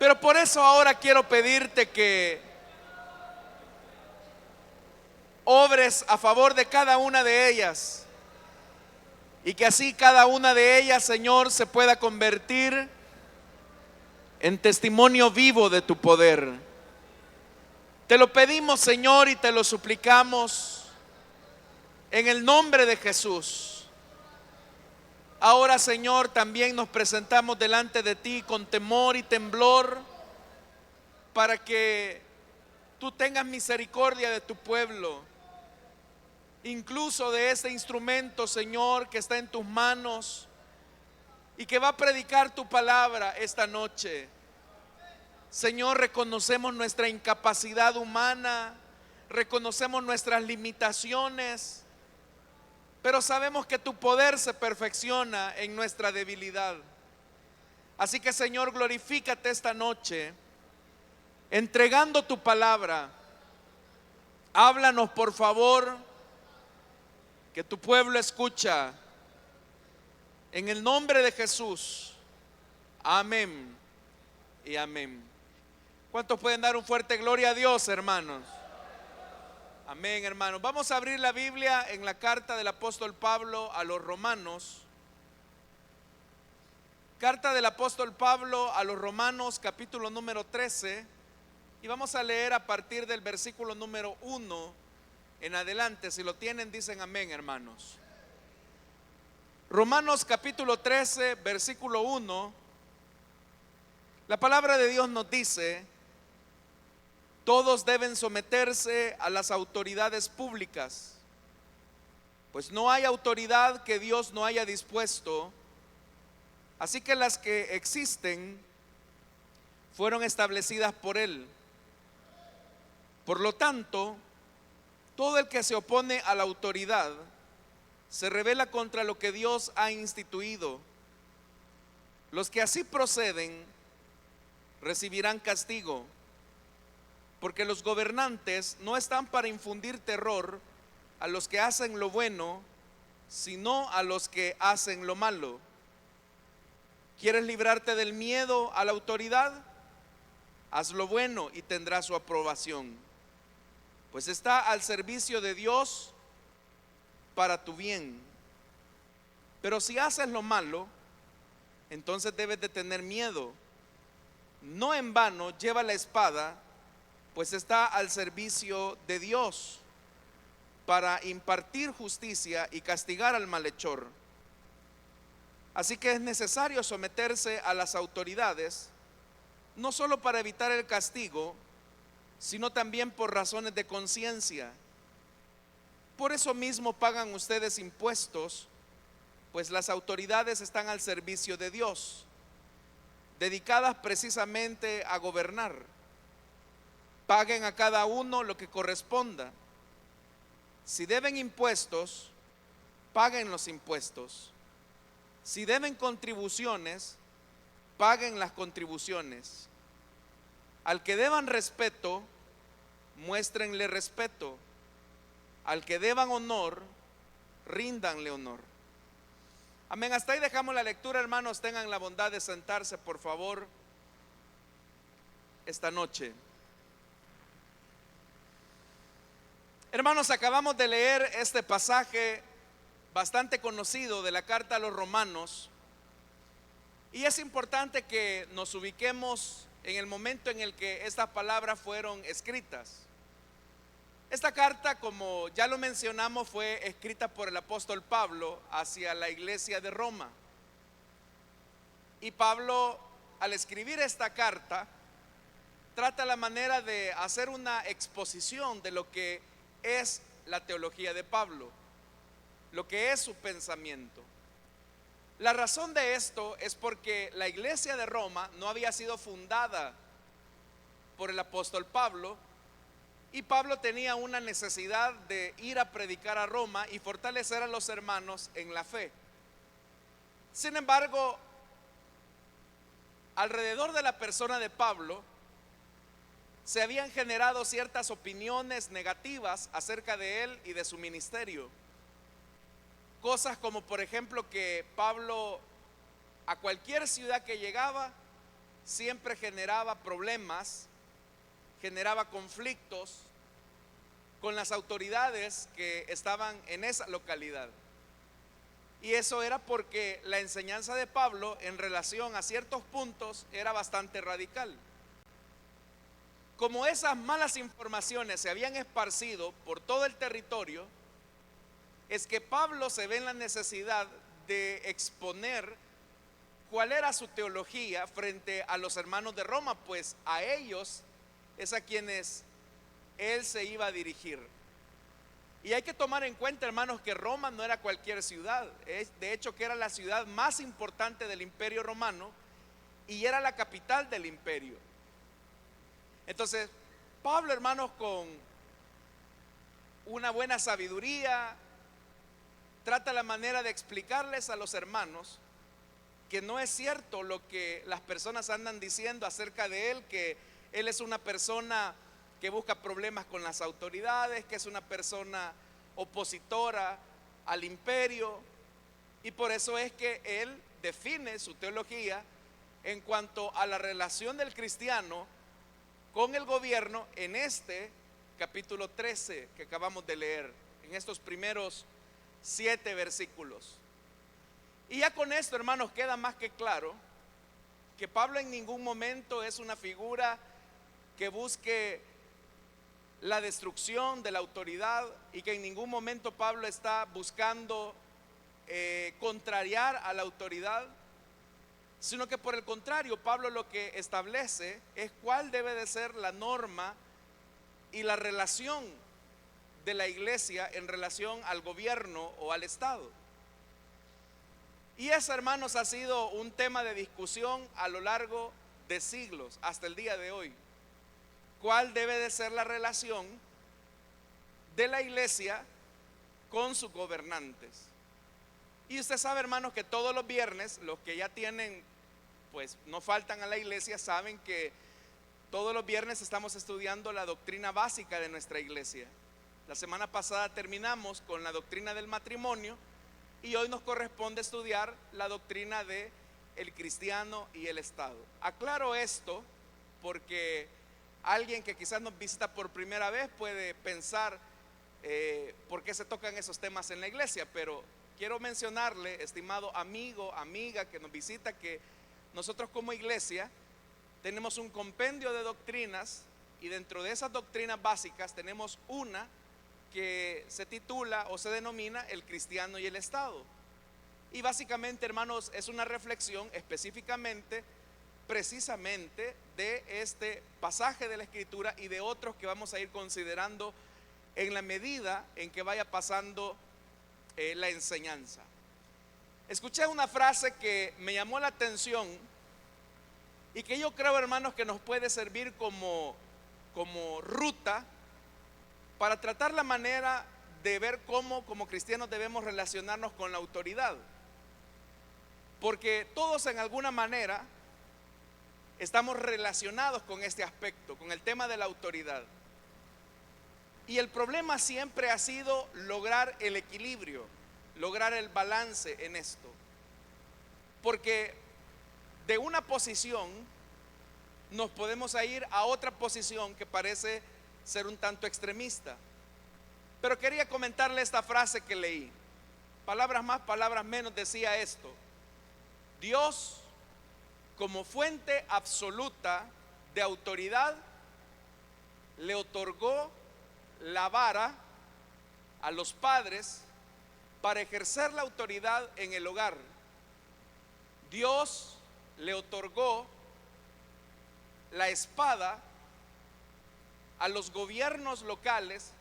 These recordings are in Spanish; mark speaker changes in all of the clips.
Speaker 1: Pero por eso ahora quiero pedirte que obres a favor de cada una de ellas y que así cada una de ellas, Señor, se pueda convertir en testimonio vivo de tu poder. Te lo pedimos, Señor, y te lo suplicamos en el nombre de Jesús. Ahora, Señor, también nos presentamos delante de ti con temor y temblor para que tú tengas misericordia de tu pueblo, incluso de este instrumento, Señor, que está en tus manos y que va a predicar tu palabra esta noche. Señor, reconocemos nuestra incapacidad humana, reconocemos nuestras limitaciones, pero sabemos que tu poder se perfecciona en nuestra debilidad. Así que, Señor, glorifícate esta noche entregando tu palabra. Háblanos, por favor, que tu pueblo escucha. En el nombre de Jesús. Amén y amén. ¿Cuántos pueden dar un fuerte gloria a Dios, hermanos? Amén, hermanos. Vamos a abrir la Biblia en la carta del apóstol Pablo a los Romanos. Carta del apóstol Pablo a los Romanos, capítulo número 13. Y vamos a leer a partir del versículo número 1 en adelante. Si lo tienen, dicen amén, hermanos. Romanos capítulo 13, versículo 1. La palabra de Dios nos dice: todos deben someterse a las autoridades públicas, pues no hay autoridad que Dios no haya dispuesto, así que las que existen fueron establecidas por Él. Por lo tanto, todo el que se opone a la autoridad se rebela contra lo que Dios ha instituido. Los que así proceden recibirán castigo, porque los gobernantes no están para infundir terror a los que hacen lo bueno, sino a los que hacen lo malo. ¿Quieres librarte del miedo a la autoridad? Haz lo bueno y tendrás su aprobación, pues está al servicio de Dios para tu bien. Pero si haces lo malo, entonces debes de tener miedo. No en vano lleva la espada, pues está al servicio de Dios para impartir justicia y castigar al malhechor. Así que es necesario someterse a las autoridades, no solo para evitar el castigo, sino también por razones de conciencia. Por eso mismo pagan ustedes impuestos, pues las autoridades están al servicio de Dios, dedicadas precisamente a gobernar. Paguen a cada uno lo que corresponda. Si deben impuestos, paguen los impuestos. Si deben contribuciones, paguen las contribuciones. Al que deban respeto, muéstrenle respeto. Al que deban honor, ríndanle honor. Amén. Hasta ahí dejamos la lectura, hermanos. Tengan la bondad de sentarse, por favor, esta noche. Hermanos, acabamos de leer este pasaje bastante conocido de la carta a los Romanos, y es importante que nos ubiquemos en el momento en el que estas palabras fueron escritas. Esta carta, como ya lo mencionamos, fue escrita por el apóstol Pablo hacia la iglesia de Roma. Y Pablo, al escribir esta carta, trata la manera de hacer una exposición de lo que es la teología de Pablo, lo que es su pensamiento. La razón de esto es porque la iglesia de Roma no había sido fundada por el apóstol Pablo, y Pablo tenía una necesidad de ir a predicar a Roma y fortalecer a los hermanos en la fe. Sin embargo, alrededor de la persona de Pablo se habían generado ciertas opiniones negativas acerca de él y de su ministerio. Cosas como, por ejemplo, que Pablo a cualquier ciudad que llegaba siempre generaba problemas, generaba conflictos con las autoridades que estaban en esa localidad. Y eso era porque la enseñanza de Pablo en relación a ciertos puntos era bastante radical. Como esas malas informaciones se habían esparcido por todo el territorio, es que Pablo se ve en la necesidad de exponer cuál era su teología frente a los hermanos de Roma, pues a ellos es a quienes él se iba a dirigir. Y hay que tomar en cuenta, hermanos, que Roma no era cualquier ciudad. De hecho, que era la ciudad más importante del Imperio Romano y era la capital del imperio. Entonces, Pablo, hermanos, con una buena sabiduría, trata la manera de explicarles a los hermanos que no es cierto lo que las personas andan diciendo acerca de él, que él es una persona que busca problemas con las autoridades, que es una persona opositora al imperio, y por eso es que él define su teología en cuanto a la relación del cristiano con el gobierno en este capítulo 13 que acabamos de leer, en estos primeros 7 versículos. Y ya con esto, hermanos, queda más que claro que Pablo en ningún momento es una figura que busque la destrucción de la autoridad, y que en ningún momento Pablo está buscando contrariar a la autoridad, sino que por el contrario, Pablo lo que establece es cuál debe de ser la norma y la relación de la iglesia en relación al gobierno o al Estado. Y eso, hermanos, ha sido un tema de discusión a lo largo de siglos hasta el día de hoy. ¿Cuál debe de ser la relación de la iglesia con sus gobernantes? Y usted sabe, hermanos, que todos los viernes, los que ya tienen, pues no faltan a la iglesia, saben que todos los viernes estamos estudiando la doctrina básica de nuestra iglesia. La semana pasada terminamos con la doctrina del matrimonio y hoy nos corresponde estudiar la doctrina de el cristiano y el Estado. Aclaro esto porque alguien que quizás nos visita por primera vez puede pensar por qué se tocan esos temas en la iglesia, pero quiero mencionarle, estimado amigo, amiga que nos visita, que nosotros como iglesia tenemos un compendio de doctrinas, y dentro de esas doctrinas básicas tenemos una que se titula o se denomina el cristiano y el Estado. Y básicamente, hermanos, es una reflexión específicamente, precisamente de este pasaje de la Escritura y de otros que vamos a ir considerando en la medida en que vaya pasando la enseñanza. Escuché una frase que me llamó la atención y que yo creo, hermanos, que nos puede servir como ruta para tratar la manera de ver cómo como cristianos debemos relacionarnos con la autoridad. Porque todos en alguna manera estamos relacionados con este aspecto, con el tema de la autoridad. Y el problema siempre ha sido lograr el equilibrio, lograr el balance en esto. Porque de una posición nos podemos ir a otra posición que parece ser un tanto extremista. Pero quería comentarle esta frase que leí. Palabras más, palabras menos, decía esto: Dios, como fuente absoluta de autoridad, le otorgó la vara a los padres para ejercer la autoridad en el hogar. Dios le otorgó la espada a los gobiernos locales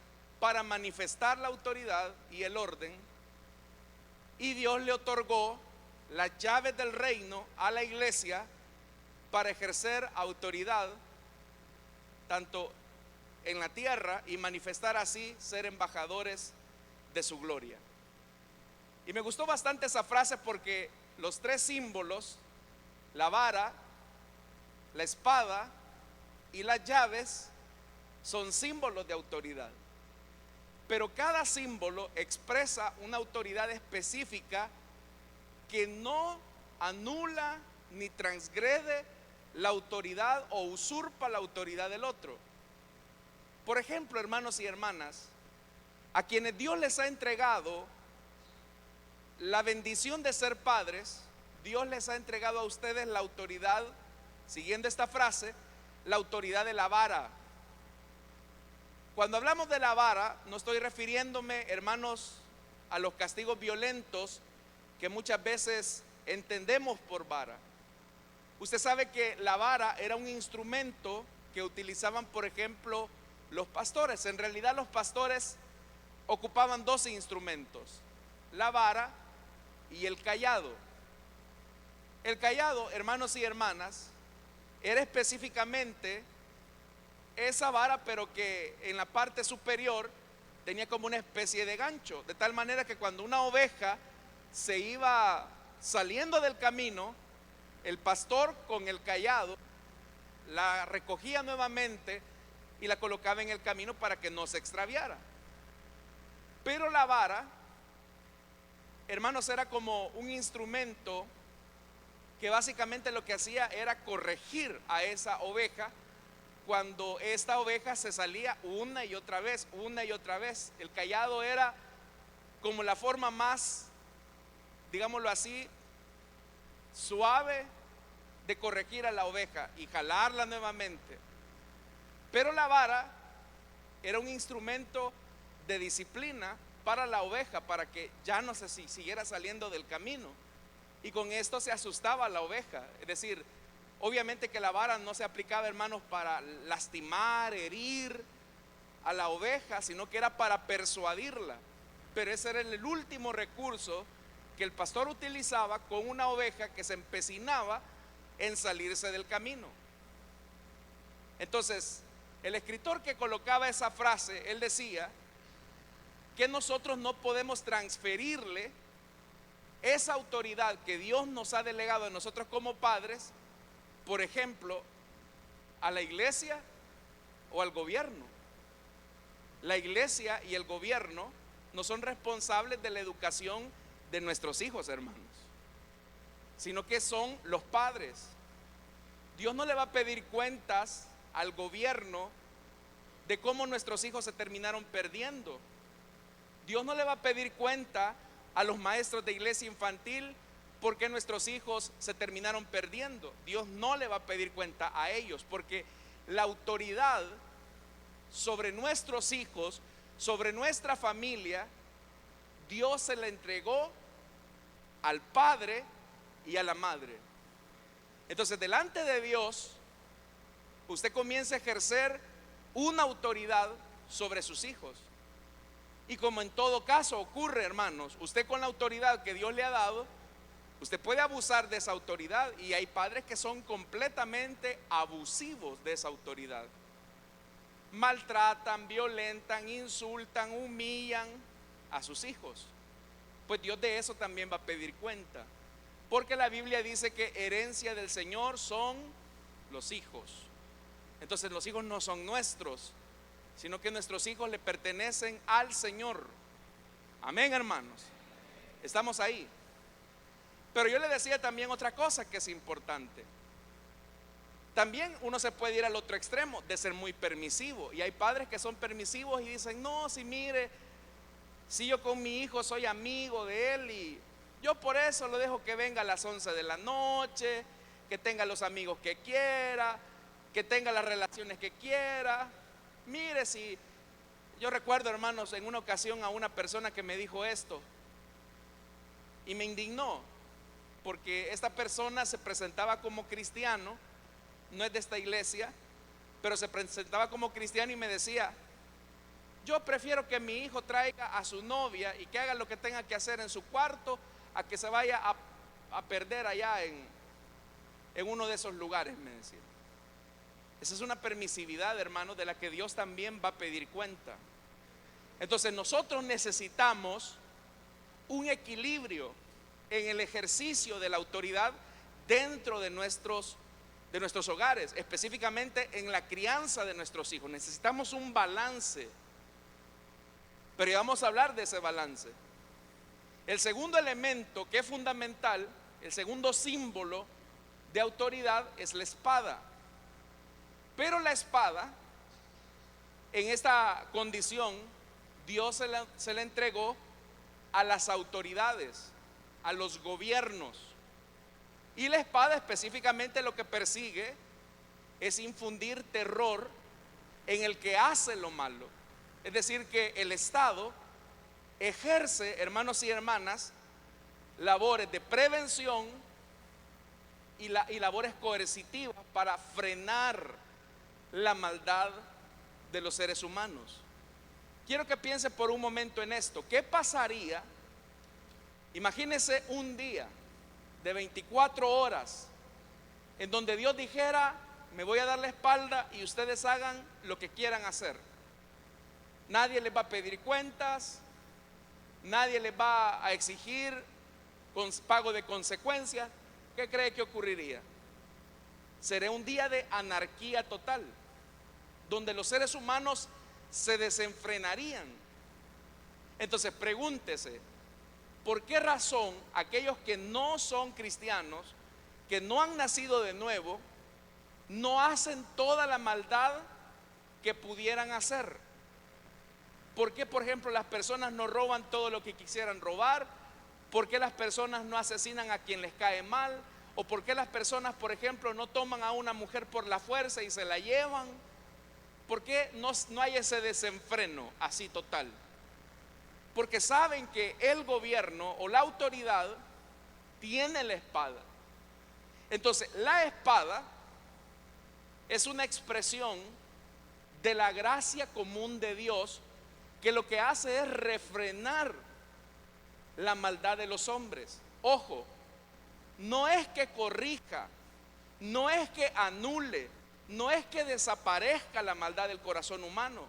Speaker 1: para manifestar la autoridad y el orden, y Dios le otorgó las llaves del reino a la iglesia para ejercer autoridad tanto en la tierra y manifestar así ser embajadores de su gloria. Y me gustó bastante esa frase porque los 3 símbolos, la vara, la espada y las llaves, son símbolos de autoridad. Pero cada símbolo expresa una autoridad específica que no anula ni transgrede la autoridad o usurpa la autoridad del otro. Por ejemplo, hermanos y hermanas, a quienes Dios les ha entregado la bendición de ser padres, Dios les ha entregado a ustedes la autoridad, siguiendo esta frase, la autoridad de la vara. Cuando hablamos de la vara, no estoy refiriéndome, hermanos, a los castigos violentos que muchas veces entendemos por vara. Usted sabe que la vara era un instrumento que utilizaban, por ejemplo, los pastores. En realidad los pastores ocupaban dos instrumentos: la vara y el cayado. El cayado, hermanos y hermanas, era específicamente esa vara, pero que en la parte superior tenía como una especie de gancho, de tal manera que cuando una oveja se iba saliendo del camino, el pastor con el cayado la recogía nuevamente y la colocaba en el camino para que no se extraviara. Pero la vara, hermanos, era como un instrumento que básicamente lo que hacía era corregir a esa oveja cuando esta oveja se salía una y otra vez, una y otra vez. El cayado era como la forma más, digámoslo así, suave de corregir a la oveja y jalarla nuevamente. Pero la vara era un instrumento de disciplina para la oveja, para que ya no se siguiera saliendo del camino. Y con esto se asustaba a la oveja. Es decir, obviamente que la vara no se aplicaba, hermanos, para lastimar, herir a la oveja, sino que era para persuadirla. Pero ese era el último recurso que el pastor utilizaba con una oveja que se empecinaba en salirse del camino. Entonces, el escritor que colocaba esa frase, él decía que nosotros no podemos transferirle esa autoridad que Dios nos ha delegado a nosotros como padres, por ejemplo, a la iglesia o al gobierno. La iglesia y el gobierno no son responsables de la educación de nuestros hijos, hermanos, sino que son los padres. Dios no le va a pedir cuentas al gobierno de cómo nuestros hijos se terminaron perdiendo. Dios no le va a pedir cuenta a los maestros de iglesia infantil por qué nuestros hijos se terminaron perdiendo. Dios no le va a pedir cuenta a ellos, porque la autoridad sobre nuestros hijos, sobre nuestra familia, Dios se la entregó al padre y a la madre. Entonces, delante de Dios, usted comienza a ejercer una autoridad sobre sus hijos. Y como en todo caso ocurre, hermanos, usted con la autoridad que Dios le ha dado, usted puede abusar de esa autoridad. Y hay padres que son completamente abusivos de esa autoridad. Maltratan, violentan, insultan, humillan a sus hijos. Pues Dios de eso también va a pedir cuenta, porque la Biblia dice que herencia del Señor son los hijos. Entonces los hijos no son nuestros, sino que nuestros hijos le pertenecen al Señor. Amén, hermanos. Estamos ahí. Pero yo le decía también otra cosa que es importante. También uno se puede ir al otro extremo de ser muy permisivo. Y hay padres que son permisivos y dicen: no, si mire, si yo con mi hijo soy amigo de él y yo por eso lo dejo que venga a las 11 de la noche, que tenga los amigos que quiera, que tenga las relaciones que quiera. Mire, si yo recuerdo, hermanos, en una ocasión a una persona que me dijo esto y me indignó, porque esta persona se presentaba como cristiano, no es de esta iglesia, pero se presentaba como cristiano y me decía: yo prefiero que mi hijo traiga a su novia y que haga lo que tenga que hacer en su cuarto, a que se vaya a perder allá en uno de esos lugares, me decía. Esa es una permisividad, hermano, de la que Dios también va a pedir cuenta. Entonces nosotros necesitamos un equilibrio en el ejercicio de la autoridad dentro de nuestros hogares, específicamente en la crianza de nuestros hijos. Necesitamos un balance, pero ya vamos a hablar de ese balance. El segundo elemento que es fundamental, el segundo símbolo de autoridad es la espada. Pero la espada, en esta condición, Dios se la entregó a las autoridades, a los gobiernos. Y la espada específicamente lo que persigue es infundir terror en el que hace lo malo. Es decir, que el Estado ejerce, hermanos y hermanas, labores de prevención y labores coercitivas para frenar la maldad de los seres humanos. Quiero que piense por un momento en esto. ¿Qué pasaría? Imagínese un día de 24 horas en donde Dios dijera: me voy a dar la espalda y ustedes hagan lo que quieran hacer. Nadie les va a pedir cuentas, nadie les va a exigir con pago de consecuencias. ¿Qué cree que ocurriría? Sería un día de anarquía total, donde los seres humanos se desenfrenarían. Entonces pregúntese, ¿por qué razón aquellos que no son cristianos, que no han nacido de nuevo, no hacen toda la maldad que pudieran hacer? ¿Por qué, por ejemplo, las personas no roban todo lo que quisieran robar? ¿Por qué las personas no asesinan a quien les cae mal? ¿O por qué las personas, por ejemplo, no toman a una mujer por la fuerza y se la llevan? ¿Por qué no hay ese desenfreno así total? Porque saben que el gobierno o la autoridad tiene la espada. Entonces, la espada es una expresión de la gracia común de Dios, que lo que hace es refrenar la maldad de los hombres. Ojo, no es que corrija, no es que anule, no es que desaparezca la maldad del corazón humano.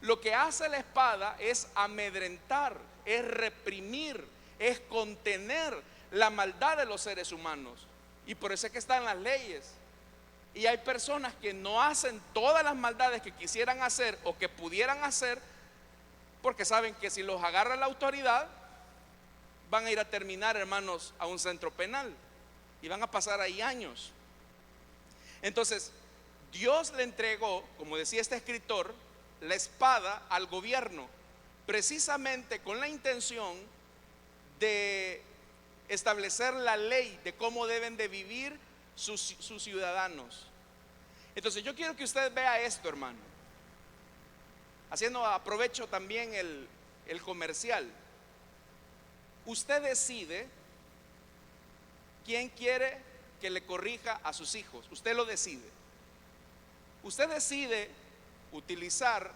Speaker 1: Lo que hace la espada es amedrentar, es reprimir, es contener la maldad de los seres humanos. Y por eso es que están las leyes. Y hay personas que no hacen todas las maldades que quisieran hacer o que pudieran hacer, porque saben que si los agarra la autoridad, van a ir a terminar, hermanos, a un centro penal y van a pasar ahí años. Entonces, Dios le entregó, como decía este escritor, la espada al gobierno, precisamente con la intención de establecer la ley de cómo deben de vivir sus ciudadanos. Entonces yo quiero que usted vea esto, hermano, aprovecho también el comercial. Usted decide quién quiere que le corrija a sus hijos. Usted lo decide. Usted decide utilizar,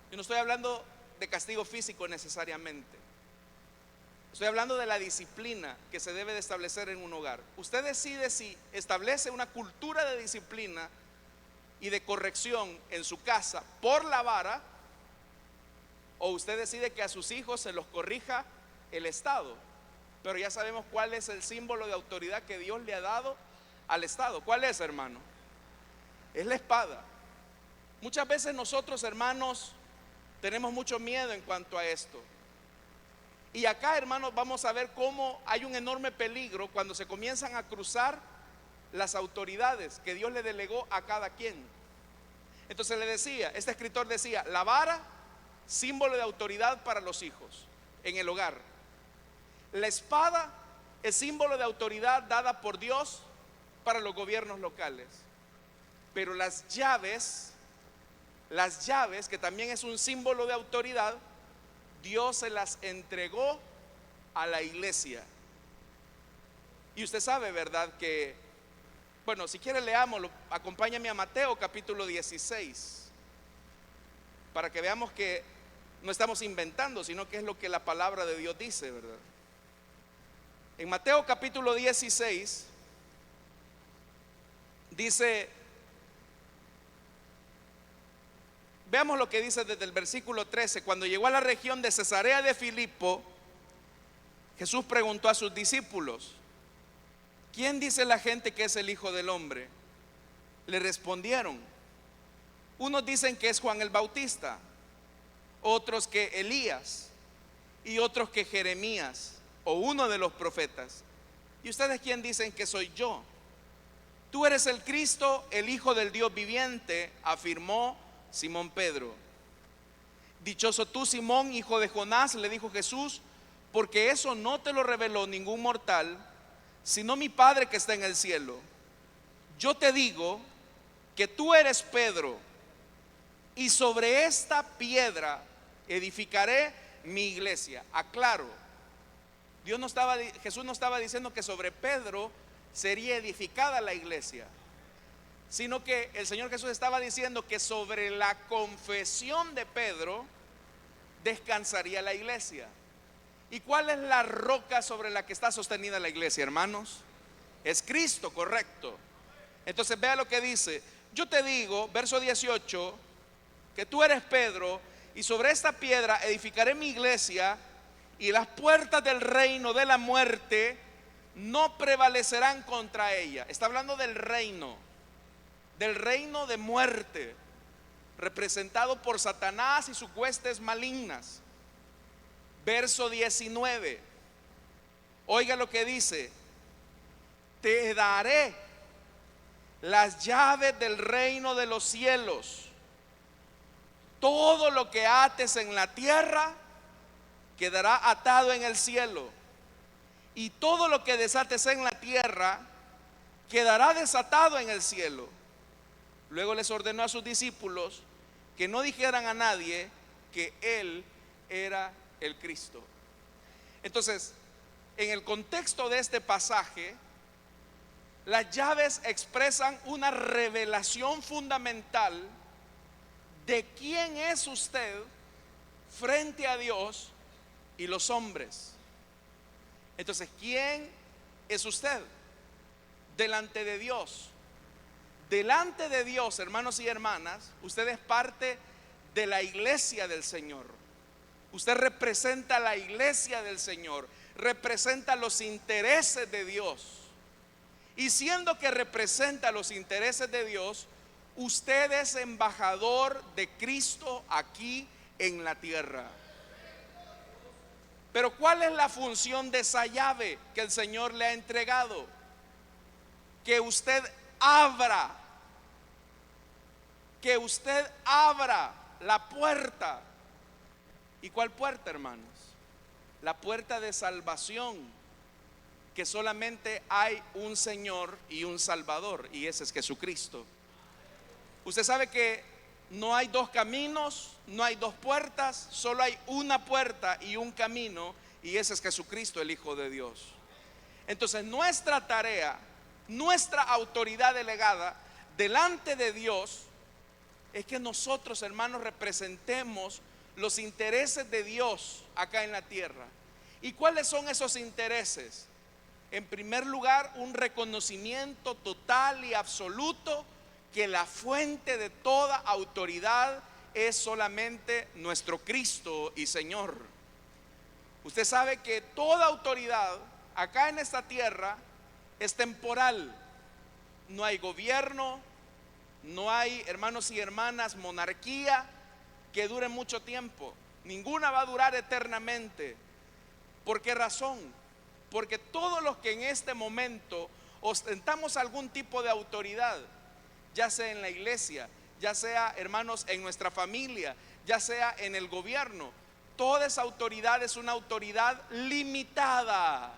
Speaker 1: yo no estoy hablando de castigo físico necesariamente, estoy hablando de la disciplina que se debe de establecer en un hogar. Usted decide si establece una cultura de disciplina y de corrección en su casa por la vara, o usted decide que a sus hijos se los corrija el Estado. Pero ya sabemos cuál es el símbolo de autoridad que Dios le ha dado al Estado. ¿Cuál es, hermano? Es la espada. Muchas veces nosotros, hermanos, tenemos mucho miedo en cuanto a esto. Y acá, hermanos, vamos a ver cómo hay un enorme peligro cuando se comienzan a cruzar las autoridades que Dios le delegó a cada quien. Entonces este escritor decía, la vara, símbolo de autoridad para los hijos en el hogar. La espada es símbolo de autoridad dada por Dios para los gobiernos locales. Pero las llaves, que también es un símbolo de autoridad, Dios se las entregó a la iglesia. Y usted sabe, ¿verdad? Que, bueno, si quiere leámoslo, acompáñame a Mateo capítulo 16, para que veamos que no estamos inventando, sino que es lo que la palabra de Dios dice, ¿verdad? En Mateo capítulo 16 dice, veamos lo que dice desde el versículo 13. Cuando llegó a la región de Cesarea de Filipo, Jesús preguntó a sus discípulos, ¿quién dice la gente que es el Hijo del Hombre? Le respondieron, unos dicen que es Juan el Bautista, otros que Elías y otros que Jeremías o uno de los profetas. ¿Y ustedes quién dicen que soy yo? tú eres el Cristo, el Hijo del Dios viviente, afirmó Simón Pedro. Dichoso tú, Simón, hijo de Jonás, le dijo Jesús, porque eso no te lo reveló ningún mortal, sino mi Padre que está en el cielo. Yo te digo que tú eres Pedro, y sobre esta piedra edificaré mi iglesia. Aclaro, Jesús no estaba diciendo que sobre Pedro sería edificada la iglesia, sino que el Señor Jesús estaba diciendo que sobre la confesión de Pedro descansaría la iglesia. ¿Y cuál es la roca sobre la que está sostenida la iglesia, hermanos? Es Cristo, correcto. Entonces vea lo que dice. Yo te digo, verso 18, que tú eres Pedro, y sobre esta piedra edificaré mi iglesia, y las puertas del reino de la muerte no prevalecerán contra ella. Está hablando del reino de muerte, representado por Satanás y sus huestes malignas. Verso 19, oiga lo que dice: te daré las llaves del reino de los cielos. Todo lo que ates en la tierra quedará atado en el cielo, y todo lo que desates en la tierra quedará desatado en el cielo. Luego les ordenó a sus discípulos que no dijeran a nadie que él era el Cristo. Entonces, en el contexto de este pasaje, las llaves expresan una revelación fundamental de quién es usted frente a Dios y los hombres. Entonces, ¿quién es usted delante de Dios? Delante de Dios, hermanos y hermanas, usted es parte de la iglesia del Señor. Usted representa la iglesia del Señor, representa los intereses de Dios. Y siendo que representa los intereses de Dios, usted es embajador de Cristo aquí en la tierra. Pero ¿cuál es la función de esa llave que el Señor le ha entregado? Que usted abra la puerta. ¿Y cuál puerta, hermanos? La puerta de salvación, que solamente hay un Señor y un Salvador, y ese es Jesucristo. Usted sabe que no hay dos caminos, no hay dos puertas, solo hay una puerta y un camino, y ese es Jesucristo, el Hijo de Dios. Entonces nuestra tarea, nuestra autoridad delegada delante de Dios es que nosotros, hermanos, representemos los intereses de Dios acá en la tierra. ¿Y cuáles son esos intereses? En primer lugar, un reconocimiento total y absoluto que la fuente de toda autoridad es solamente nuestro Cristo y Señor. Usted sabe que toda autoridad acá en esta tierra es temporal. No hay gobierno, no hay, hermanos y hermanas, monarquía que dure mucho tiempo. Ninguna va a durar eternamente. ¿Por qué razón? Porque todos los que en este momento ostentamos algún tipo de autoridad, ya sea en la iglesia, ya sea, hermanos, en nuestra familia, ya sea en el gobierno, toda esa autoridad es una autoridad limitada,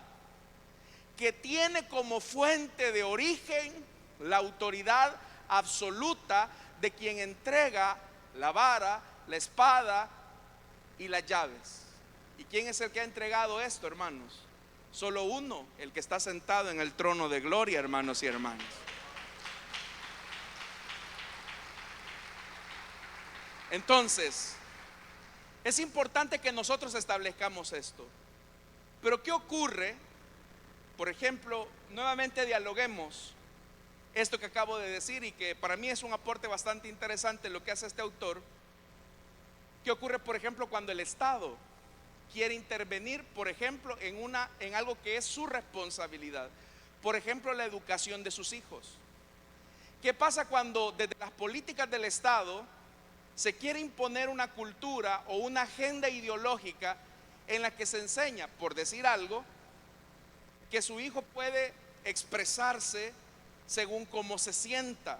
Speaker 1: que tiene como fuente de origen la autoridad absoluta de quien entrega la vara, la espada y las llaves. ¿Y quién es el que ha entregado esto, hermanos? Solo uno, el que está sentado en el trono de gloria, hermanos y hermanas. Entonces, es importante que nosotros establezcamos esto. Pero ¿qué ocurre? Por ejemplo, nuevamente dialoguemos esto que acabo de decir, y que para mí es un aporte bastante interesante lo que hace este autor. ¿Qué ocurre, por ejemplo, cuando el Estado quiere intervenir, por ejemplo, en algo que es su responsabilidad? Por ejemplo, la educación de sus hijos. ¿Qué pasa cuando desde las políticas del Estado se quiere imponer una cultura o una agenda ideológica en la que se enseña, por decir algo, que su hijo puede expresarse según cómo se sienta.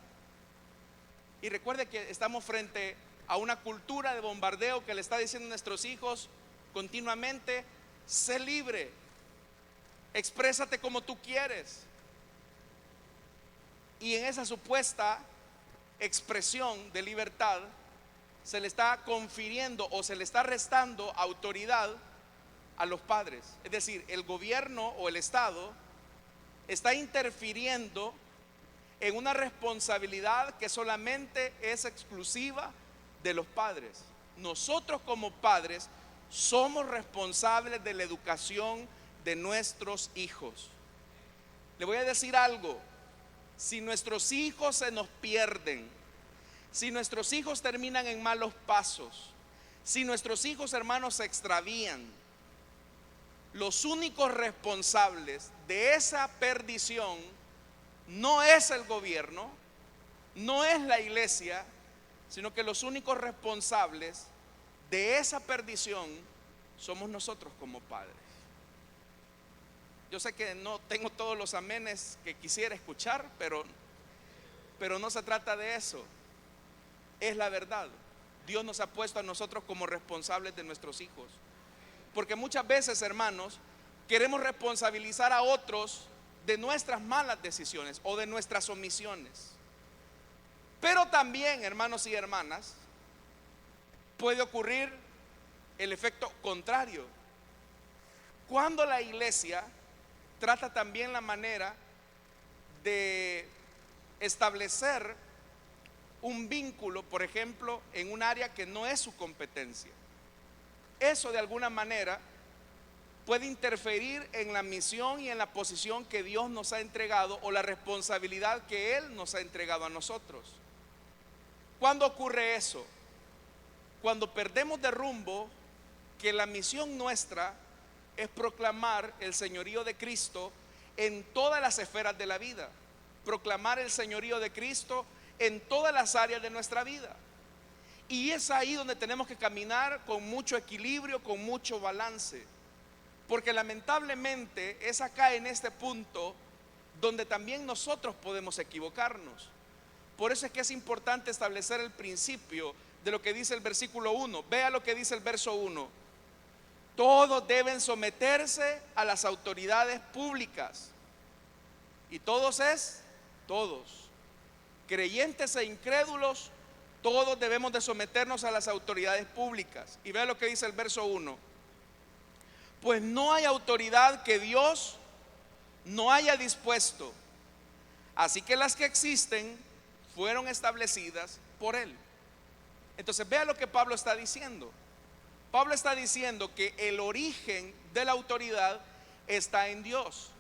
Speaker 1: Y recuerde que estamos frente a una cultura de bombardeo que le está diciendo a nuestros hijos continuamente: sé libre, exprésate como tú quieres. Y en esa supuesta expresión de libertad se le está confiriendo o se le está restando autoridad a los padres. Es decir, el gobierno o el Estado está interfiriendo en una responsabilidad que solamente es exclusiva de los padres. Nosotros como padres somos responsables de la educación de nuestros hijos. Le voy a decir algo: si nuestros hijos se nos pierden, si nuestros hijos terminan en malos pasos, si nuestros hijos, hermanos, se extravían, los únicos responsables de esa perdición no es el gobierno, no es la iglesia, sino que los únicos responsables de esa perdición somos nosotros como padres. Yo sé que no tengo todos los amenes que quisiera escuchar, pero no se trata de eso. Es la verdad. Dios nos ha puesto a nosotros como responsables de nuestros hijos. Porque muchas veces, hermanos, queremos responsabilizar a otros de nuestras malas decisiones o de nuestras omisiones. Pero también, hermanos y hermanas, puede ocurrir el efecto contrario. Cuando la iglesia trata también la manera de establecer un vínculo, por ejemplo, en un área que no es su competencia. Eso de alguna manera puede interferir en la misión y en la posición que Dios nos ha entregado o la responsabilidad que Él nos ha entregado a nosotros. ¿Cuándo ocurre eso? Cuando perdemos de rumbo que la misión nuestra es proclamar el señorío de Cristo en todas las esferas de la vida, proclamar el señorío de Cristo en todas las áreas de nuestra vida. Y es ahí donde tenemos que caminar con mucho equilibrio, con mucho balance, porque lamentablemente es acá en este punto donde también nosotros podemos equivocarnos. Por eso es que es importante establecer el principio de lo que dice el versículo 1. Vea lo que dice el verso 1: todos deben someterse a las autoridades públicas. Y todos es todos, creyentes e incrédulos, todos debemos de someternos a las autoridades públicas. Y vea lo que dice el verso 1: pues no hay autoridad que Dios no haya dispuesto, así que las que existen fueron establecidas por Él. Entonces vea lo que Pablo está diciendo. Pablo está diciendo que el origen de la autoridad está en Dios,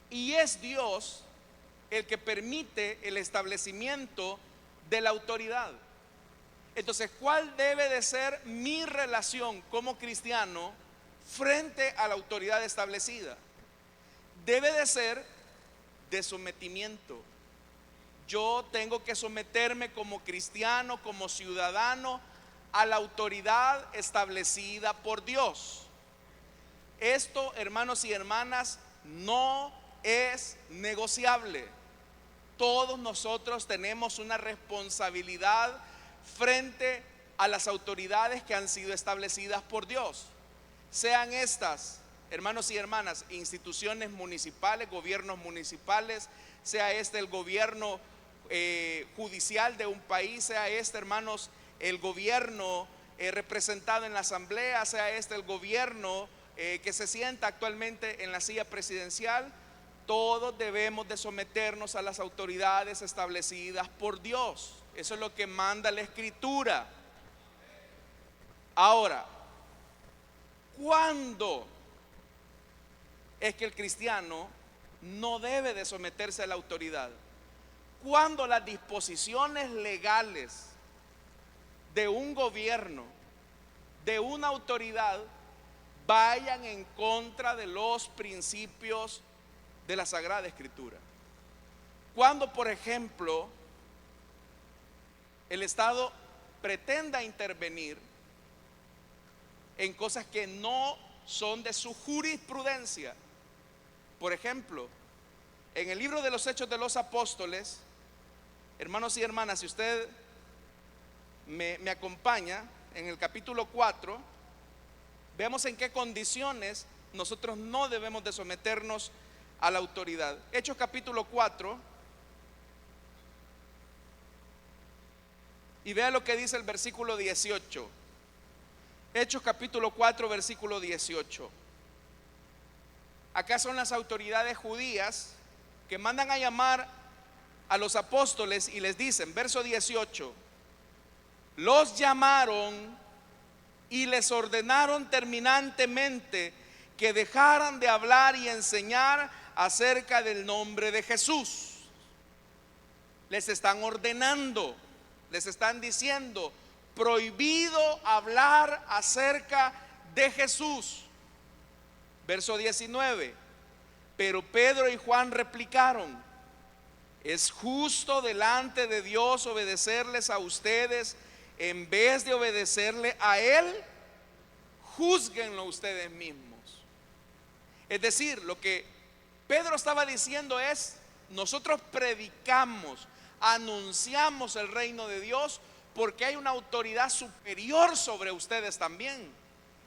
Speaker 1: y es Dios el que permite el establecimiento de la autoridad. Entonces, ¿cuál debe de ser mi relación como cristiano frente a la autoridad establecida? Debe de ser de sometimiento. Yo tengo que someterme como cristiano, como ciudadano, a la autoridad establecida por Dios. Esto, hermanos y hermanas, no es negociable. Todos nosotros tenemos una responsabilidad frente a las autoridades que han sido establecidas por Dios. Sean estas, hermanos y hermanas, instituciones municipales, gobiernos municipales, sea este el gobierno judicial de un país, sea este, hermanos, el gobierno representado en la asamblea, sea este el gobierno que se sienta actualmente en la silla presidencial. Todos debemos de someternos a las autoridades establecidas por Dios. Eso es lo que manda la Escritura. Ahora, ¿cuándo es que el cristiano no debe de someterse a la autoridad? Cuando las disposiciones legales de un gobierno, de una autoridad, vayan en contra de los principios de la Sagrada Escritura. Cuando, por ejemplo, el Estado pretenda intervenir en cosas que no son de su jurisprudencia. Por ejemplo, en el libro de los Hechos de los Apóstoles, hermanos y hermanas, si usted me acompaña en el capítulo 4, veamos en qué condiciones nosotros no debemos de someternos a la autoridad. Hechos capítulo 4, y vea lo que dice el versículo 18. Hechos capítulo 4, versículo 18. Acá son las autoridades judías que mandan a llamar a los apóstoles y les dicen, verso 18, los llamaron y les ordenaron terminantemente que dejaran de hablar y enseñar acerca del nombre de Jesús. Les están ordenando, les están diciendo, prohibido hablar acerca de Jesús. Verso 19, pero Pedro y Juan replicaron, es justo delante de Dios obedecerles a ustedes en vez de obedecerle a Él. Júzguenlo ustedes mismos. Es decir, lo que Pedro estaba diciendo es, nosotros predicamos, anunciamos el reino de Dios porque hay una autoridad superior sobre ustedes también,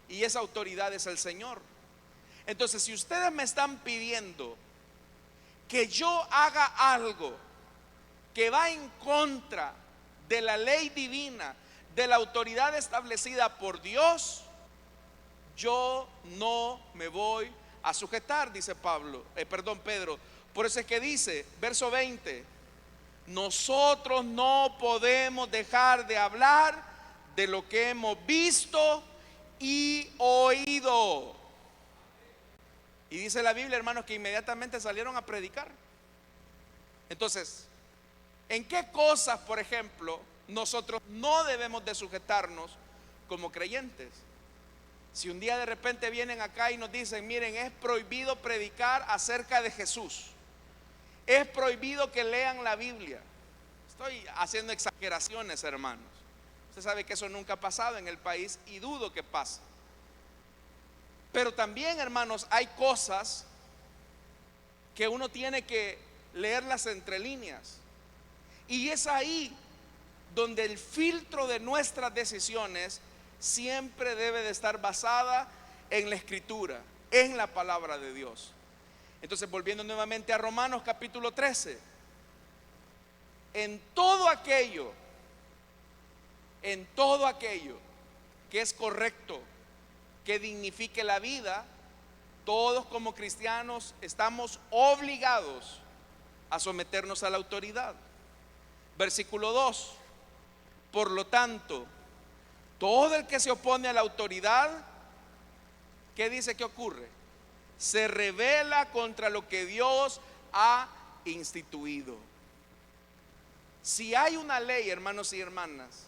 Speaker 1: y esa autoridad es el Señor. Entonces, si ustedes me están pidiendo que yo haga algo que va en contra de la ley divina, de la autoridad establecida por Dios, yo no me voy a sujetar, dice Pedro. Por eso es que dice, verso 20, nosotros no podemos dejar de hablar de lo que hemos visto y oído. Y dice la Biblia, hermanos, que inmediatamente salieron a predicar. Entonces, ¿en qué cosas, por ejemplo, nosotros no debemos de sujetarnos como creyentes? Si un día de repente vienen acá y nos dicen, miren, es prohibido predicar acerca de Jesús, es prohibido que lean la Biblia. Estoy haciendo exageraciones, hermanos. Usted sabe que eso nunca ha pasado en el país y dudo que pase. Pero también, hermanos, hay cosas que uno tiene que leerlas entre líneas. Y es ahí donde el filtro de nuestras decisiones siempre debe de estar basada en la Escritura, en la palabra de Dios. Entonces, volviendo nuevamente a Romanos capítulo 13, en todo aquello que es correcto, que dignifique la vida, todos como cristianos estamos obligados a someternos a la autoridad. Versículo 2, por lo tanto, todo el que se opone a la autoridad, ¿qué dice que ocurre? Se rebela contra lo que Dios ha instituido. Si hay una ley, hermanos y hermanas,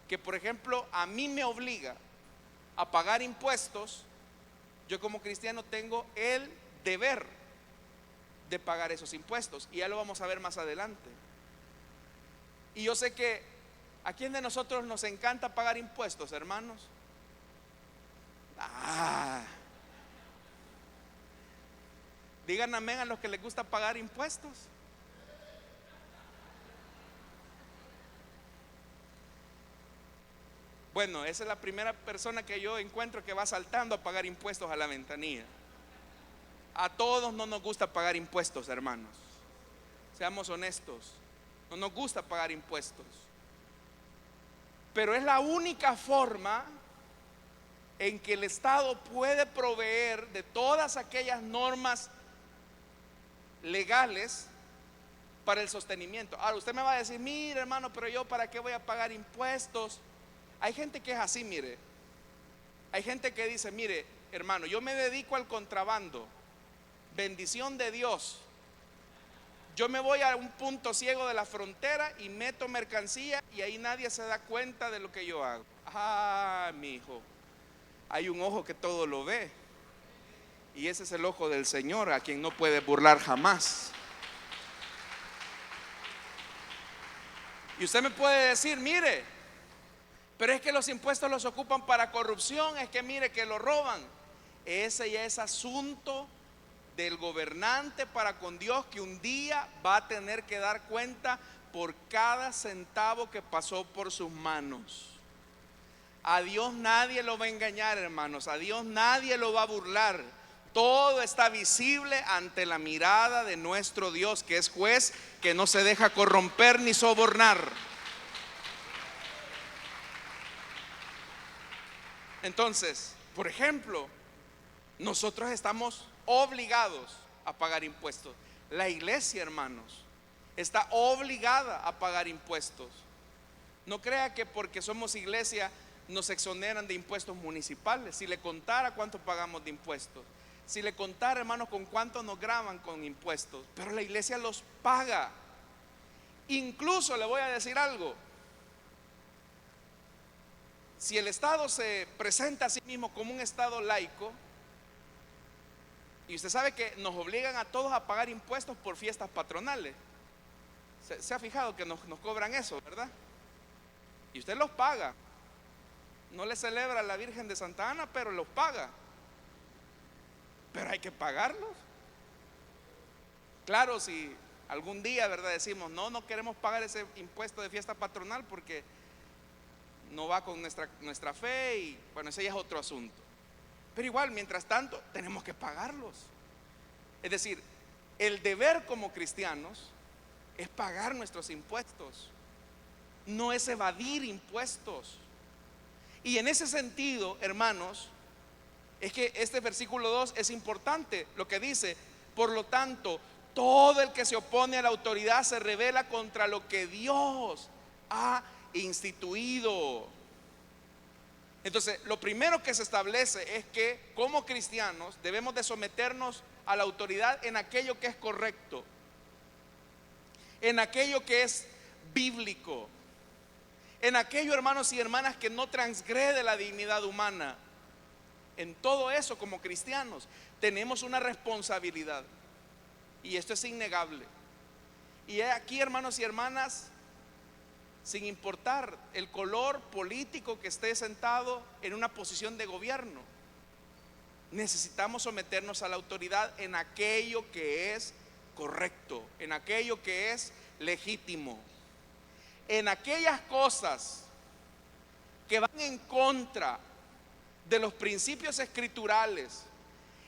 Speaker 1: que por ejemplo a mí me obliga a pagar impuestos, yo como cristiano tengo el deber de pagar esos impuestos, y ya lo vamos a ver más adelante. Y yo sé que ¿a quién de nosotros nos encanta pagar impuestos, hermanos? Digan amén a los que les gusta pagar impuestos. Bueno, esa es la primera persona que yo encuentro que va saltando a pagar impuestos a la ventanilla. A todos no nos gusta pagar impuestos, hermanos. Seamos honestos, no nos gusta pagar impuestos. Pero es la única forma en que el Estado puede proveer de todas aquellas normas legales para el sostenimiento. Ahora usted me va a decir, mire hermano, pero yo para qué voy a pagar impuestos. Hay gente que es así, mire. Hay gente que dice, mire hermano, yo me dedico al contrabando, bendición de Dios. Yo me voy a un punto ciego de la frontera y meto mercancía y ahí nadie se da cuenta de lo que yo hago. Mi hijo, hay un ojo que todo lo ve, y ese es el ojo del Señor, a quien no puede burlar jamás. Y usted me puede decir, mire, pero es que los impuestos los ocupan para corrupción, es que mire que lo roban. Ese ya es asunto del gobernante para con Dios, que un día va a tener que dar cuenta por cada centavo que pasó por sus manos. A Dios nadie lo va a engañar, hermanos. A Dios nadie lo va a burlar. Todo está visible ante la mirada de nuestro Dios, que es juez, que no se deja corromper ni sobornar. Entonces, por ejemplo, nosotros estamos obligados a pagar impuestos. La iglesia, hermanos, está obligada a pagar impuestos. No crea que porque somos iglesia nos exoneran de impuestos municipales. Si le contara cuánto pagamos de impuestos, si le contara, hermanos, con cuánto nos graban con impuestos, pero la iglesia los paga. Incluso le voy a decir algo: si el Estado se presenta a sí mismo como un Estado laico, y usted sabe que nos obligan a todos a pagar impuestos por fiestas patronales. ¿Se ha fijado que nos cobran eso, verdad? Y usted los paga. No le celebra a la Virgen de Santa Ana, pero los paga. Pero hay que pagarlos. Claro, si algún día, ¿verdad?, decimos, no queremos pagar ese impuesto de fiesta patronal porque no va con nuestra fe, y bueno, ese ya es otro asunto. Pero igual, mientras tanto, tenemos que pagarlos. Es decir, el deber como cristianos es pagar nuestros impuestos, no es evadir impuestos. Y en ese sentido, hermanos, es que este versículo 2 es importante. Lo que dice: por lo tanto, todo el que se opone a la autoridad se rebela contra lo que Dios ha instituido. Entonces, lo primero que se establece es que como cristianos debemos de someternos a la autoridad en aquello que es correcto, en aquello que es bíblico, en aquello, hermanos y hermanas, que no transgrede la dignidad humana. En todo eso, como cristianos, tenemos una responsabilidad, y esto es innegable. Y aquí, hermanos y hermanas, sin importar el color político que esté sentado en una posición de gobierno, necesitamos someternos a la autoridad en aquello que es correcto, en aquello que es legítimo, en aquellas cosas que van en contra de los principios escriturales,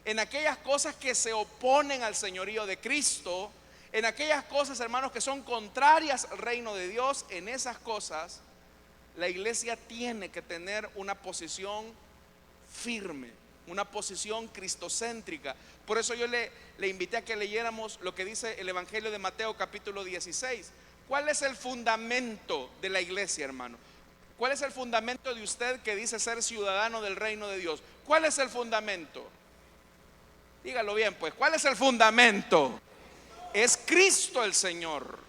Speaker 1: en aquellas cosas que se oponen al señorío de Cristo, en aquellas cosas, hermanos, que son contrarias al reino de Dios. En esas cosas la iglesia tiene que tener una posición firme, una posición cristocéntrica. Por eso yo le invité a que leyéramos lo que dice el Evangelio de Mateo capítulo 16. ¿Cuál es el fundamento de la iglesia, hermano? ¿Cuál es el fundamento de usted que dice ser ciudadano del reino de Dios? ¿Cuál es el fundamento? Dígalo bien, pues. ¿Cuál es el fundamento? Es Cristo el Señor.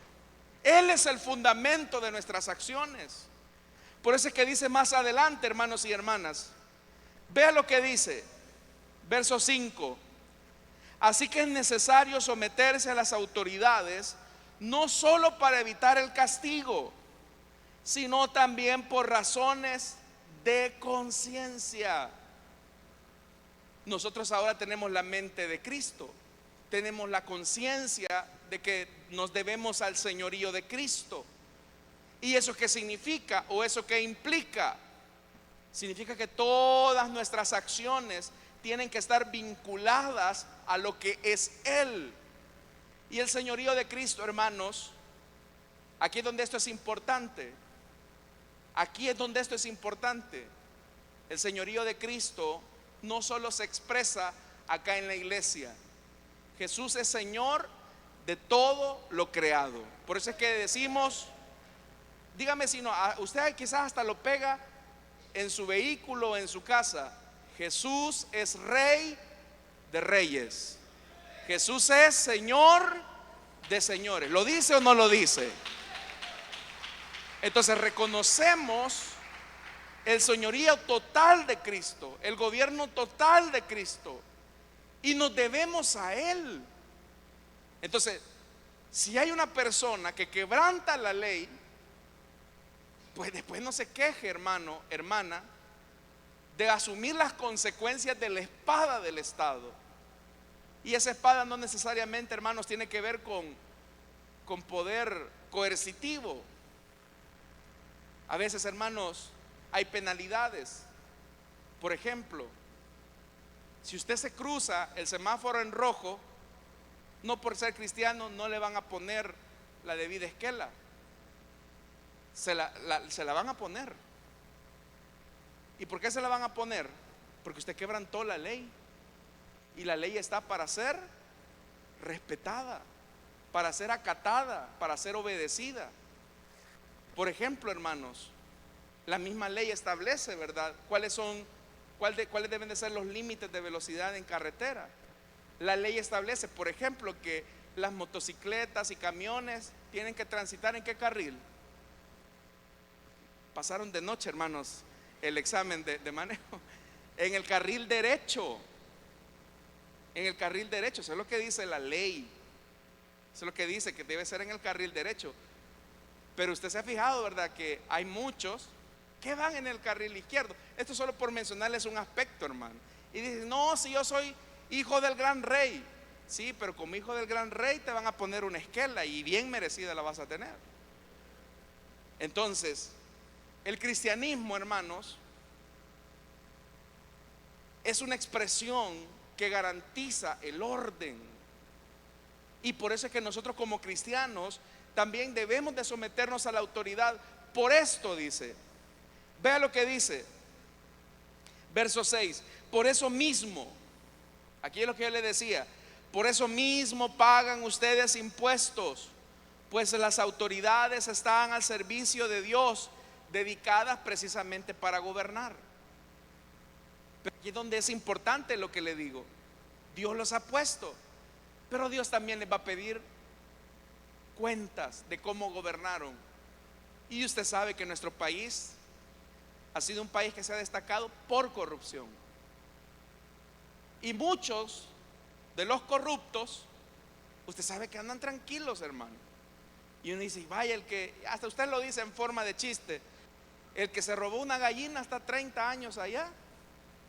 Speaker 1: Él es el fundamento de nuestras acciones. Por eso es que dice más adelante, hermanos y hermanas, vea lo que dice, verso 5: así que es necesario someterse a las autoridades, no solo para evitar el castigo, sino también por razones de conciencia. Nosotros ahora tenemos la mente de Cristo, tenemos la conciencia de que nos debemos al señorío de Cristo. ¿Y eso qué significa? ¿O eso qué implica? Significa que todas nuestras acciones tienen que estar vinculadas a lo que es Él. Y el señorío de Cristo, hermanos, aquí es donde esto es importante. Aquí es donde esto es importante. El señorío de Cristo no solo se expresa acá en la iglesia. Jesús es Señor de todo lo creado. Por eso es que decimos, dígame si no, usted quizás hasta lo pega en su vehículo, en su casa: Jesús es Rey de reyes, Jesús es Señor de señores. ¿Lo dice o no lo dice? Entonces reconocemos el señorío total de Cristo, el gobierno total de Cristo, y nos debemos a Él. Entonces, si hay una persona que quebranta la ley, pues después no se queje, hermano, hermana, de asumir las consecuencias de la espada del Estado. Y esa espada no necesariamente, hermanos, tiene que ver con poder coercitivo. A veces, hermanos, hay penalidades. Por ejemplo, si usted se cruza el semáforo en rojo, no por ser cristiano no le van a poner la debida esquela. Se la van a poner. ¿Y por qué se la van a poner? Porque usted quebrantó la ley. Y la ley está para ser respetada, para ser acatada, para ser obedecida. Por ejemplo, hermanos, la misma ley establece, ¿verdad?, cuáles deben de ser los límites de velocidad en carretera. La ley establece, por ejemplo, que las motocicletas y camiones tienen que transitar ¿en qué carril? Pasaron de noche, hermanos, el examen de manejo. En el carril derecho. En el carril derecho. Eso es lo que dice la ley. Eso es lo que dice, que debe ser en el carril derecho. Pero usted se ha fijado, ¿verdad?, que hay muchos que van en el carril izquierdo. Esto solo por mencionarles un aspecto, hermano. Y dicen, no, si yo soy hijo del gran rey. Sí, pero como hijo del gran rey te van a poner una esquela y bien merecida la vas a tener. Entonces, el cristianismo, hermanos, es una expresión que garantiza el orden. Y por eso es que nosotros como cristianos también debemos de someternos a la autoridad. Por esto dice, vea lo que dice, verso 6, por eso mismo, aquí es lo que yo le decía, por eso mismo pagan ustedes impuestos, pues las autoridades están al servicio de Dios, dedicadas precisamente para gobernar. Pero aquí es donde es importante lo que le digo. Dios los ha puesto, pero Dios también les va a pedir cuentas de cómo gobernaron. Y usted sabe que nuestro país ha sido un país que se ha destacado por corrupción. Y muchos de los corruptos, usted sabe que andan tranquilos, hermano. Y uno dice, vaya, el que, hasta usted lo dice en forma de chiste, el que se robó una gallina está 30 años allá,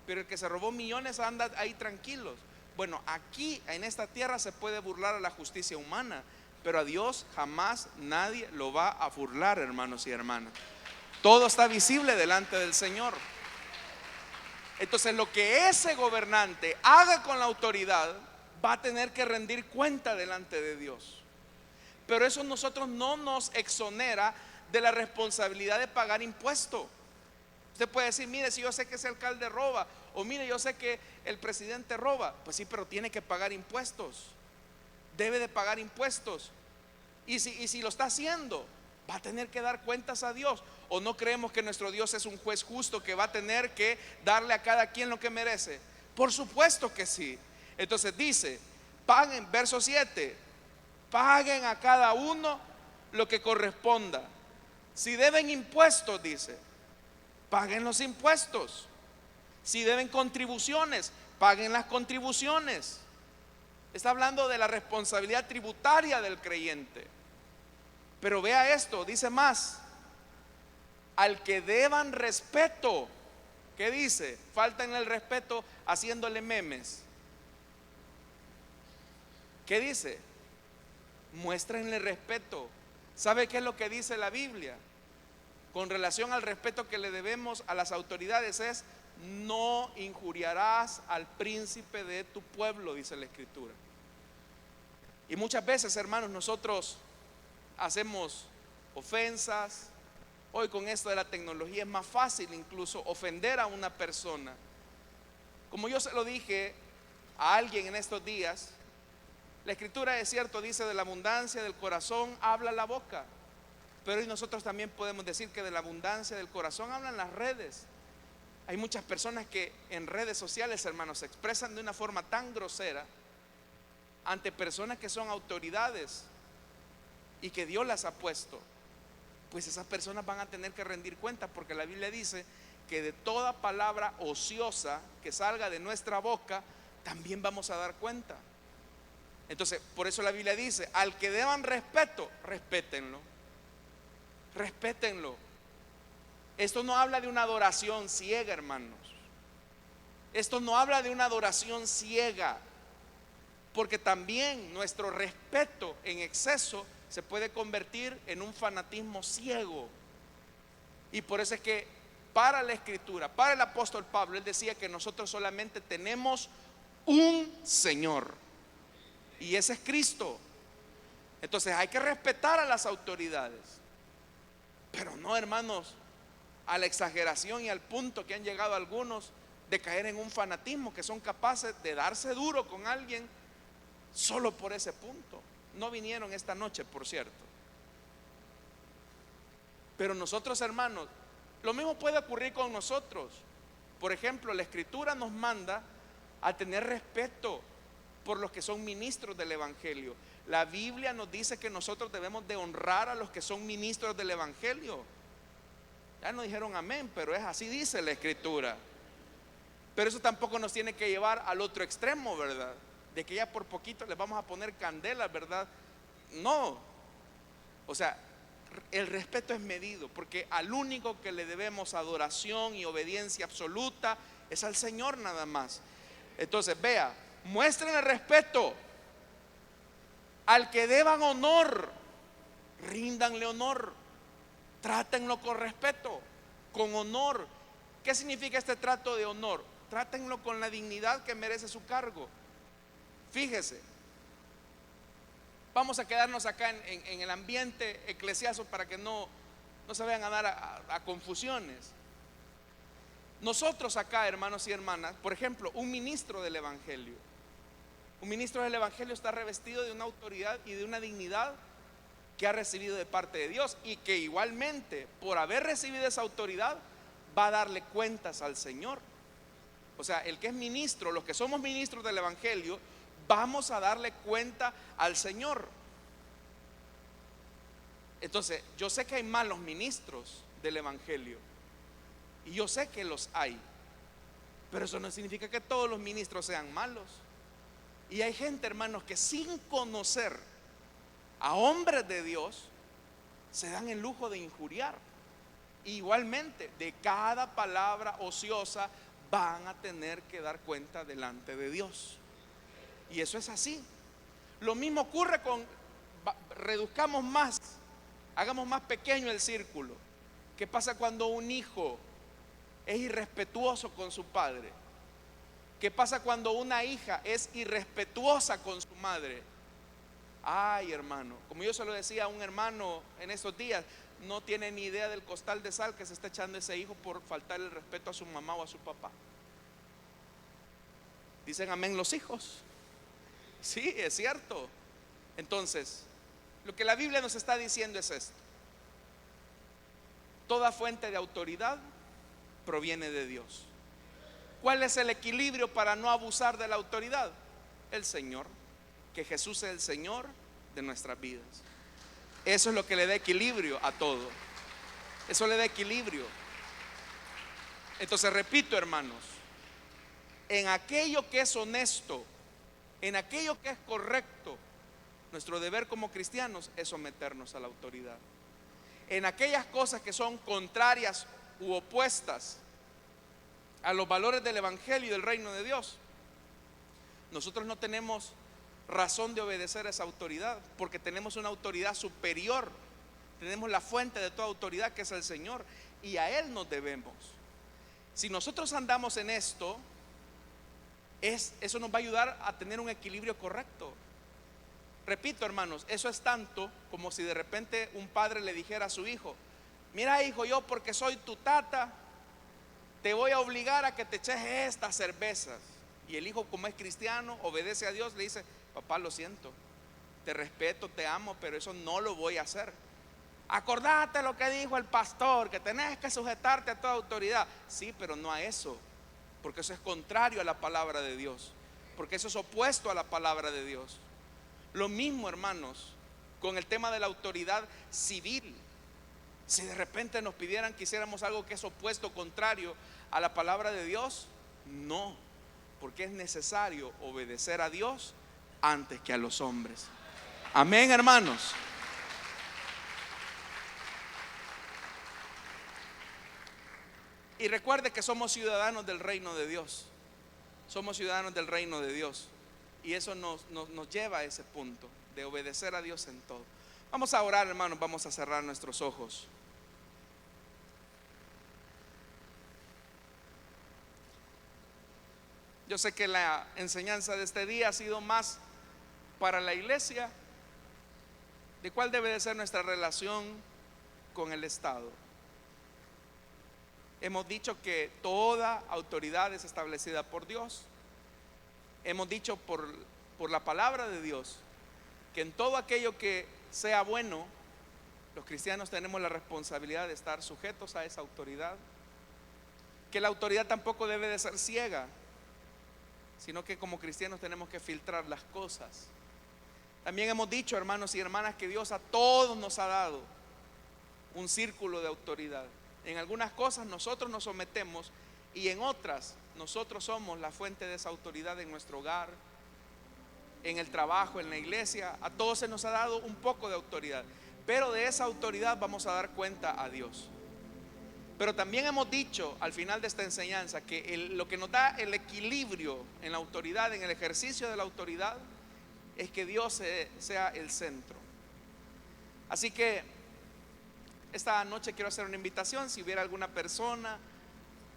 Speaker 1: pero el que se robó millones anda ahí tranquilos. Bueno, aquí en esta tierra se puede burlar a la justicia humana, pero a Dios jamás nadie lo va a burlar, hermanos y hermanas. Todo está visible delante del Señor. Entonces, lo que ese gobernante haga con la autoridad va a tener que rendir cuenta delante de Dios. Pero eso nosotros no nos exonera de la responsabilidad de pagar impuesto. Usted puede decir, mire, si yo sé que ese alcalde roba, o mire, yo sé que el presidente roba. Pues sí, pero tiene que pagar impuestos. Debe de pagar impuestos. Y si lo está haciendo, va a tener que dar cuentas a Dios. ¿O no creemos que nuestro Dios es un juez justo que va a tener que darle a cada quien lo que merece? Por supuesto que sí. Entonces dice, paguen, verso 7, paguen a cada uno lo que corresponda. Si deben impuestos, dice, paguen los impuestos. Si deben contribuciones, paguen las contribuciones. Está hablando de la responsabilidad tributaria del creyente. Pero vea esto, dice más, al que deban respeto. ¿Qué dice? Faltan el respeto haciéndole memes. ¿Qué dice? Muéstrenle respeto. ¿Sabe qué es lo que dice la Biblia? Con relación al respeto que le debemos a las autoridades es: no injuriarás al príncipe de tu pueblo, dice la Escritura. Y muchas veces, hermanos, nosotros hacemos ofensas. Hoy con esto de la tecnología es más fácil incluso ofender a una persona. Como yo se lo dije a alguien en estos días, la Escritura, es cierto, dice: de la abundancia del corazón habla la boca. Pero hoy nosotros también podemos decir que de la abundancia del corazón hablan las redes. Hay muchas personas que en redes sociales, hermanos, se expresan de una forma tan grosera ante personas que son autoridades y que Dios las ha puesto. Pues esas personas van a tener que rendir cuenta, porque la Biblia dice que de toda palabra ociosa que salga de nuestra boca también vamos a dar cuenta. Entonces, por eso la Biblia dice: al que deban respeto, respétenlo. Respétenlo. Esto no habla de una adoración ciega, hermanos. Esto no habla de una adoración ciega. porque también nuestro respeto en exceso se puede convertir en un fanatismo ciego. Y por eso es que para la Escritura, para el apóstol Pablo, él decía que nosotros solamente tenemos un Señor, y ese es Cristo. Entonces hay que respetar a las autoridades, pero no, hermanos, a la exageración y al punto que han llegado algunos de caer en un fanatismo, que son capaces de darse duro con alguien solo por ese punto. No vinieron esta noche, por cierto. Pero nosotros, hermanos, lo mismo puede ocurrir con nosotros. Por ejemplo, la Escritura nos manda a tener respeto por los que son ministros del Evangelio. La Biblia nos dice que nosotros debemos de honrar a los que son ministros del Evangelio. Ya no dijeron amén, pero es así, dice la Escritura. Pero eso tampoco nos tiene que llevar al otro extremo, ¿verdad? De que ya por poquito les vamos a poner candela, ¿verdad? No. O sea, el respeto es medido, porque al único que le debemos adoración y obediencia absoluta es al Señor nada más. Entonces, vea, muestren el respeto. Al que deban honor, ríndanle honor. Trátenlo con respeto, con honor. ¿Qué significa este trato de honor? Trátenlo con la dignidad que merece su cargo. Fíjese, vamos a quedarnos acá en el ambiente eclesiástico para que no se vayan a dar a confusiones. Nosotros acá, hermanos y hermanas, por ejemplo, un ministro del Evangelio está revestido de una autoridad y de una dignidad que ha recibido de parte de Dios, y que igualmente, por haber recibido esa autoridad, va a darle cuentas al Señor. O sea, el que es ministro, los que somos ministros del Evangelio, vamos a darle cuenta al Señor. Entonces, yo sé que hay malos ministros del Evangelio, y yo sé que los hay, pero eso no significa que todos los ministros sean malos. Y hay gente, hermanos, que sin conocer a hombres de Dios se dan el lujo de injuriar. Igualmente, de cada palabra ociosa van a tener que dar cuenta delante de Dios. Y eso es así. Lo mismo ocurre reduzcamos más, hagamos más pequeño el círculo. ¿Qué pasa cuando un hijo es irrespetuoso con su padre? ¿Qué pasa cuando una hija es irrespetuosa con su madre? Ay, hermano, como yo se lo decía a un hermano en estos días, no tiene ni idea del costal de sal que se está echando ese hijo por faltar el respeto a su mamá o a su papá. Dicen amén los hijos. Sí, es cierto. Entonces, lo que la Biblia nos está diciendo es esto: toda fuente de autoridad proviene de Dios. ¿Cuál es el equilibrio para no abusar de la autoridad? El Señor. Que Jesús es el Señor de nuestras vidas. Eso es lo que le da equilibrio a todo. Eso le da equilibrio. Entonces, repito, hermanos, en aquello que es honesto, en aquello que es correcto, nuestro deber como cristianos es someternos a la autoridad. En aquellas cosas que son contrarias u opuestas a los valores del Evangelio y del reino de Dios, nosotros no tenemos razón de obedecer a esa autoridad, porque tenemos una autoridad superior. Tenemos la fuente de toda autoridad, que es el Señor, y a Él nos debemos. Si nosotros andamos en esto, eso nos va a ayudar a tener un equilibrio correcto. Repito, hermanos, eso es tanto como si de repente un padre le dijera a su hijo: mira, hijo, yo porque soy tu tata te voy a obligar a que te eches estas cervezas. Y el hijo, como es cristiano, obedece a Dios, le dice: papá, lo siento, te respeto, te amo, pero eso no lo voy a hacer. Acordate lo que dijo el pastor, que tenés que sujetarte a toda autoridad. Sí, pero no a eso, porque eso es contrario a la palabra de Dios, porque eso es opuesto a la palabra de Dios. Lo mismo, hermanos, con el tema de la autoridad civil. Si de repente nos pidieran que hiciéramos algo que es opuesto, contrario a la palabra de Dios, no, porque es necesario obedecer a Dios antes que a los hombres. Amén, hermanos. Y recuerde que somos ciudadanos del reino de Dios. Somos ciudadanos del reino de Dios. Y eso nos lleva a ese punto de obedecer a Dios en todo. Vamos a orar, hermanos, vamos a cerrar nuestros ojos. Yo sé que la enseñanza de este día ha sido más para la iglesia de cuál debe de ser nuestra relación con el Estado. Hemos dicho que toda autoridad es establecida por Dios. Hemos dicho por la palabra de Dios que en todo aquello que sea bueno, los cristianos tenemos la responsabilidad de estar sujetos a esa autoridad. Que la autoridad tampoco debe de ser ciega, sino que como cristianos tenemos que filtrar las cosas. También hemos dicho, hermanos y hermanas, que Dios a todos nos ha dado un círculo de autoridad. En algunas cosas nosotros nos sometemos y en otras nosotros somos la fuente de esa autoridad en nuestro hogar, en el trabajo, en la iglesia. A todos se nos ha dado un poco de autoridad, pero de esa autoridad vamos a dar cuenta a Dios. Pero también hemos dicho al final de esta enseñanza que lo que nos da el equilibrio en la autoridad, en el ejercicio de la autoridad, es que Dios sea el centro. Así que esta noche quiero hacer una invitación. Si hubiera alguna persona,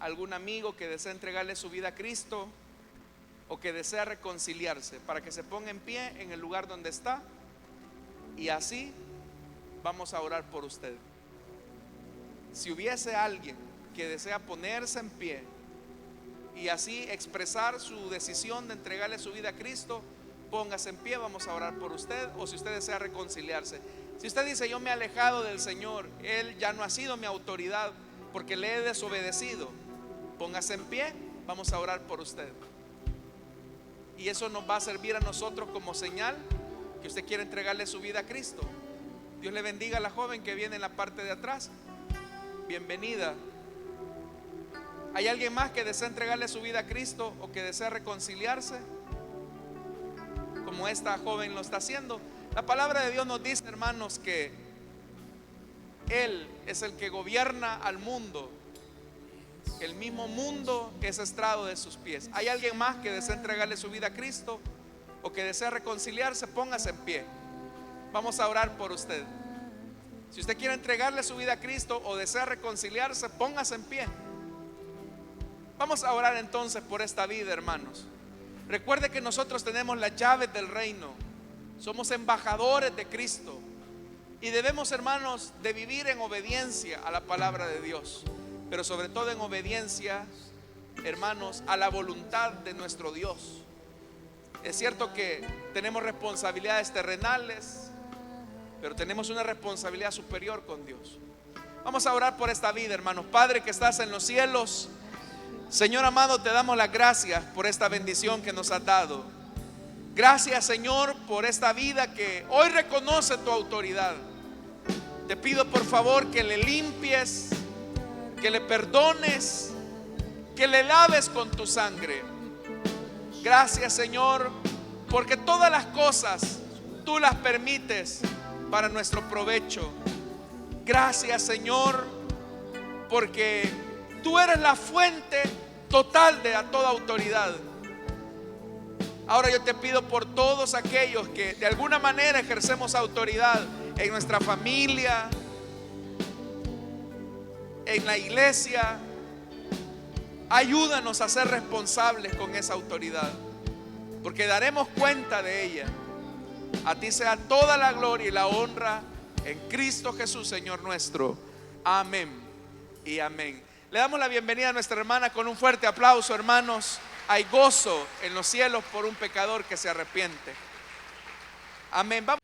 Speaker 1: algún amigo que desea entregarle su vida a Cristo o que desea reconciliarse, para que se ponga en pie en el lugar donde está, y así vamos a orar por usted. Si hubiese alguien que desea ponerse en pie y así expresar su decisión de entregarle su vida a Cristo, póngase en pie, vamos a orar por usted. O si usted desea reconciliarse, si usted dice: yo me he alejado del Señor, Él ya no ha sido mi autoridad porque le he desobedecido, póngase en pie, vamos a orar por usted. Y eso nos va a servir a nosotros como señal que usted quiere entregarle su vida a Cristo. Dios le bendiga a la joven que viene en la parte de atrás. Bienvenida. ¿Hay alguien más que desea entregarle su vida a Cristo o que desea reconciliarse, como esta joven lo está haciendo? La palabra de Dios nos dice, hermanos, que Él es el que gobierna al mundo. El mismo mundo es estrado de sus pies. ¿Hay alguien más que desea entregarle su vida a Cristo o que desea reconciliarse? Póngase en pie. Vamos a orar por usted. Si usted quiere entregarle su vida a Cristo o desea reconciliarse, póngase en pie. Vamos a orar entonces por esta vida, hermanos. Recuerde que nosotros tenemos las llaves del reino. Somos embajadores de Cristo y debemos, hermanos, de vivir en obediencia a la palabra de Dios, pero sobre todo en obediencia, hermanos, a la voluntad de nuestro Dios. Es cierto que tenemos responsabilidades terrenales, pero tenemos una responsabilidad superior con Dios. Vamos a orar por esta vida, hermanos. Padre que estás en los cielos, Señor amado, te damos las gracias por esta bendición que nos has dado. Gracias, Señor, por esta vida que hoy reconoce tu autoridad. Te pido por favor que le limpies, que le perdones, que le laves con tu sangre. Gracias, Señor, porque todas las cosas tú las permites para nuestro provecho. Gracias, Señor, porque tú eres la fuente total de toda autoridad. Ahora yo te pido por todos aquellos que de alguna manera ejercemos autoridad en nuestra familia, en la iglesia. Ayúdanos a ser responsables con esa autoridad, porque daremos cuenta de ella. A ti sea toda la gloria y la honra en Cristo Jesús, Señor nuestro. Amén y amén. Le damos la bienvenida a nuestra hermana con un fuerte aplauso, hermanos. Hay gozo en los cielos por un pecador que se arrepiente. Amén. Vamos.